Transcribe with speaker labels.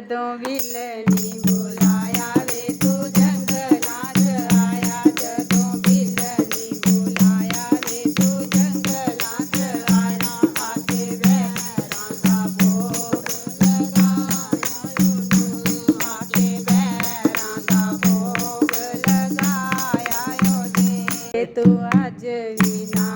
Speaker 1: जदों विलनी बुलाया वे तू जंगलां च आया जदों विलनी बुलाया वे तू जंगलां च आया आके बैरां दा भोग लगाया आके बैरां दा भोग लगाया तू अज भी ना